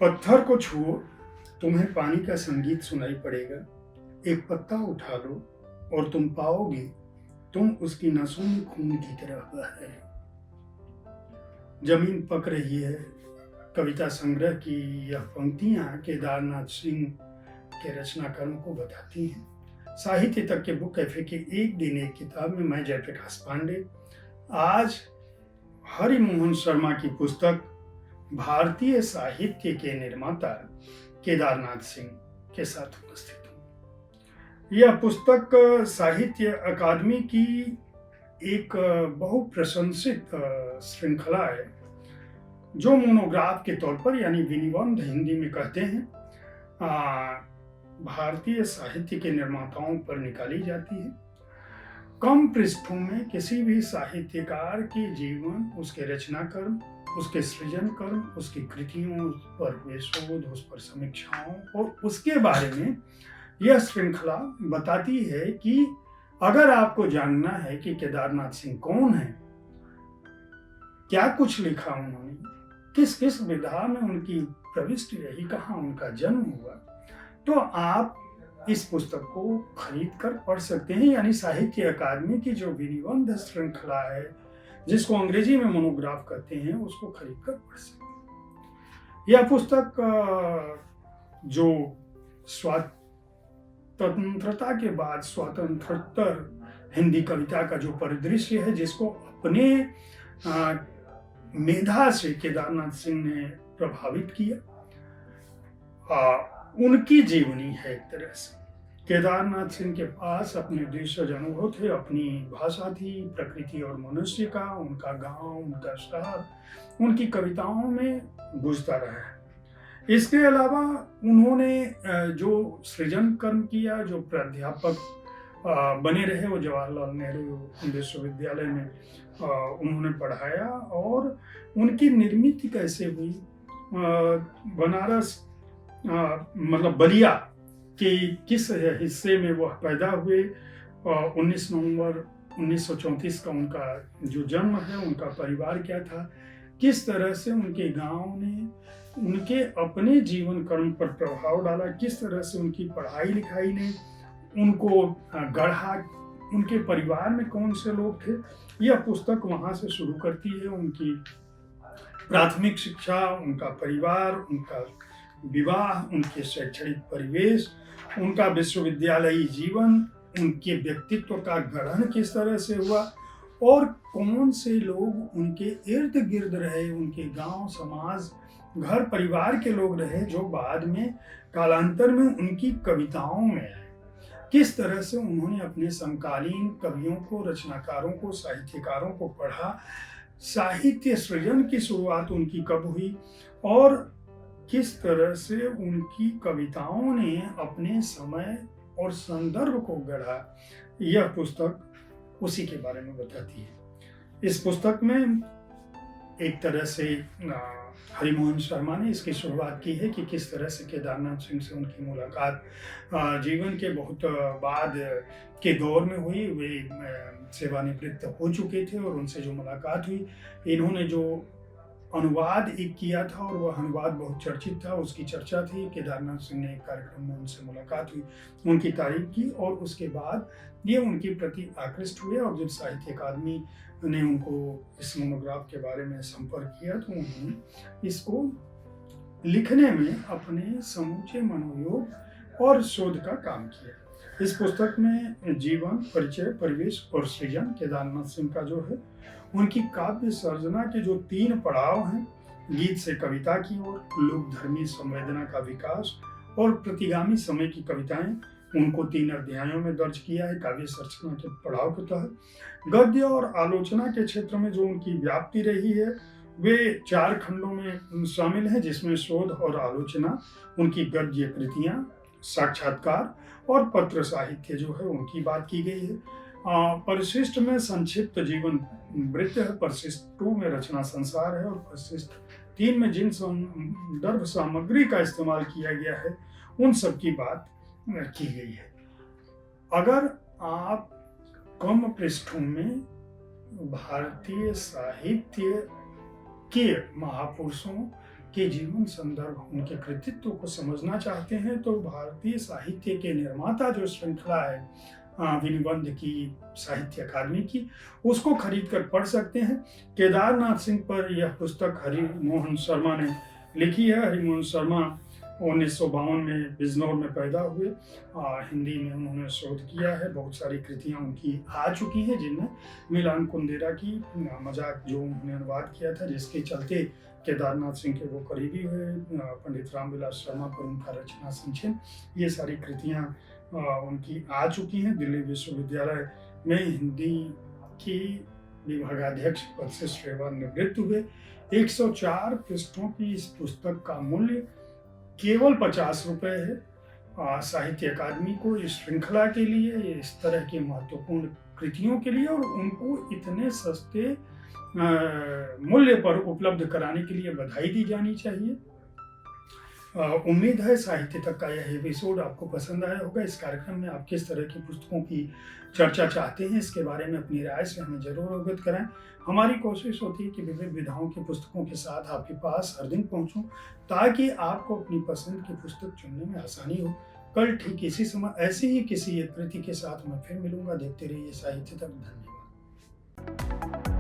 पत्थर को छुओ, तुम्हें पानी का संगीत सुनाई पड़ेगा। एक पत्ता उठा लो और तुम पाओगे तुम उसकी नसों में खून की तरह बह रहे हो। जमीन पक रही है। कविता संग्रह की यह पंक्तियां केदारनाथ सिंह के रचनाकारों को बताती हैं। साहित्य तक के बुक कैफे के एक दिन एक किताब में मैं जयप्रकाश पांडे आज हरिमोहन शर्मा की पुस्तक भारतीय साहित्य के निर्माता केदारनाथ सिंह के साथ उपस्थित हूँ। यह पुस्तक साहित्य अकादमी की एक बहुप्रशंसित श्रृंखला है जो मोनोग्राफ के तौर पर यानी विनिबंध हिंदी में कहते हैं भारतीय साहित्य के निर्माताओं पर निकाली जाती है। कम पृष्ठों में किसी भी साहित्यकार के जीवन, उसके रचना कर्म, उसके सृजन कर्म, उसकी कृतियों पर हुए शोध, उस पर समीक्षाओं और उसके बारे में यह श्रृंखला बताती है कि अगर आपको जानना है कि केदारनाथ सिंह कौन है, क्या कुछ लिखा उन्होंने, किस किस विधा में उनकी प्रविष्टि रही, कहाँ उनका जन्म हुआ, तो आप इस पुस्तक को खरीद कर पढ़ सकते हैं। यानी साहित्य अकादमी की जो विनिबंध श्रृंखला है, जिसको अंग्रेजी में मोनोग्राफ कहते हैं, उसको खरीद कर पढ़ सकते हैं। यह पुस्तक जो स्वतंत्रता के बाद स्वतंत्रोत्तर हिंदी कविता का जो परिदृश्य है, जिसको अपने मेधा से केदारनाथ सिंह ने प्रभावित किया, उनकी जीवनी है। एक तरह से केदारनाथ सिंह के पास अपने देशज अनुभव थे, अपनी भाषा थी, प्रकृति और मनुष्य का, उनका गांव, उनका शहर उनकी कविताओं में गूंजता रहा है। इसके अलावा उन्होंने जो सृजन कर्म किया, जो प्राध्यापक बने रहे, वो जवाहरलाल नेहरू विश्वविद्यालय में उन्होंने पढ़ाया और उनकी निर्मित कैसे हुई, बनारस मतलब बलिया के किस हिस्से में वह पैदा हुए, 19 नवंबर 1934 का उनका जो जन्म है, उनका परिवार क्या था, किस तरह से उनके गांव ने उनके अपने जीवन कर्म पर प्रभाव डाला, किस तरह से उनकी पढ़ाई लिखाई ने उनको गढ़ा, उनके परिवार में कौन से लोग थे। यह पुस्तक वहाँ से शुरू करती है, उनकी प्राथमिक शिक्षा, उनका परिवार, उनका विवाह, उनके शैक्षणिक परिवेश, उनका विश्वविद्यालयी जीवन, उनके व्यक्तित्व का गठन किस तरह से हुआ और कौन से लोग उनके इर्द गिर्द रहे, उनके गांव, समाज, घर परिवार के लोग रहे, जो बाद में कालांतर में उनकी कविताओं में आए। किस तरह से उन्होंने अपने समकालीन कवियों को, रचनाकारों को, साहित्यकारों को पढ़ा, साहित्य सृजन की शुरुआत उनकी कब हुई और किस तरह से उनकी कविताओं ने अपने समय और संदर्भ को गढ़ा। यह पुस्तक उसी के बारे में बताती है। इस पुस्तक में एक तरह से हरिमोहन शर्मा ने इसकी शुरुआत की है कि किस तरह से केदारनाथ सिंह से उनकी मुलाकात जीवन के बहुत बाद के दौर में हुई। वे सेवानिवृत्त हो चुके थे और उनसे जो मुलाकात हुई, इन्होंने जो अनुवाद एक किया था और वह अनुवाद बहुत चर्चित था, उसकी चर्चा थी। केदारनाथ सिंह ने एक कार्यक्रम में उनसे मुलाकात हुई, उनकी तारीफ की और उसके बाद ये उनके प्रति आकृष्ट हुए और जब साहित्य अकादमी ने उनको इस मोनोग्राफ के बारे में संपर्क किया तो उन्होंने इसको लिखने में अपने समूचे मनोयोग और शोध का काम किया। इस पुस्तक में जीवन, परिचय, परिवेश और सृजन केदारनाथ सिंह का जो है, उनकी काव्य सर्जना के जो 3 पड़ाव हैं, गीत से कविता की ओर, लोकधर्मी संवेदना का विकास और प्रतिगामी समय की कविताएं, उनको 3 अध्यायों में दर्ज किया है। काव्य सर्जना के पड़ाव के तहत गद्य और आलोचना के क्षेत्र में जो उनकी व्याप्ति रही है, वे 4 खंडों में शामिल हैं, जिसमें शोध और आलोचना, उनकी गद्य कृतियां, साक्षात्कार और पत्र साहित्य जो है उनकी बात की गई है। परिशिष्ट में संक्षिप्त जीवन वृत्त है, परिशिष्ट 2 में रचना संसार है और परिशिष्ट 3 में जिन संदर्भ सामग्री का इस्तेमाल किया गया है उन सब की बात की गई है। अगर आप कम पृष्ठों में भारतीय साहित्य के महापुरुषों के जीवन संदर्भ, उनके कृतित्व को समझना चाहते हैं तो भारतीय साहित्य के निर्माता जो श्रृंखला है विनिबंध की, साहित्य अकादमी की, उसको खरीद कर पढ़ सकते हैं। केदारनाथ सिंह पर यह पुस्तक हरिमोहन शर्मा ने लिखी है। हरिमोहन शर्मा 1952 में बिजनौर में पैदा हुए। हिंदी में उन्होंने शोध किया है, बहुत सारी कृतियाँ उनकी आ चुकी हैं, जिनमें मिलान कुंदेरा की मजाक जो उन्होंने अनुवाद किया था, जिसके चलते केदारनाथ सिंह के वो करीबी हुए। पंडित रामविलास शर्मा पर उनका रचना संचयन, ये सारी कृतियाँ उनकी आ चुकी हैं। दिल्ली विश्वविद्यालय में हिंदी की विभागाध्यक्ष पद से सेवानिवृत्त हुए। 104 पृष्ठों की इस पुस्तक का मूल्य केवल 50 रुपये है। साहित्य अकादमी को इस श्रृंखला के लिए, इस तरह की महत्वपूर्ण कृतियों के लिए और उनको इतने सस्ते मूल्य पर उपलब्ध कराने के लिए बधाई दी जानी चाहिए। उम्मीद है साहित्य तक का यह एपिसोड आपको पसंद आया होगा। इस कार्यक्रम में आप किस तरह की पुस्तकों की चर्चा चाहते हैं, इसके बारे में अपनी राय से हमें जरूर अवगत कराएं। हमारी कोशिश होती है कि विविध विधाओं की पुस्तकों के साथ आपके पास हर दिन पहुंचूं, ताकि आपको अपनी पसंद की पुस्तक चुनने में आसानी हो। कल ठीक इसी समय ऐसी ही किसी एक कृति के साथ मैं फिर मिलूंगा। देखते रहिए साहित्य तक। धन्यवाद।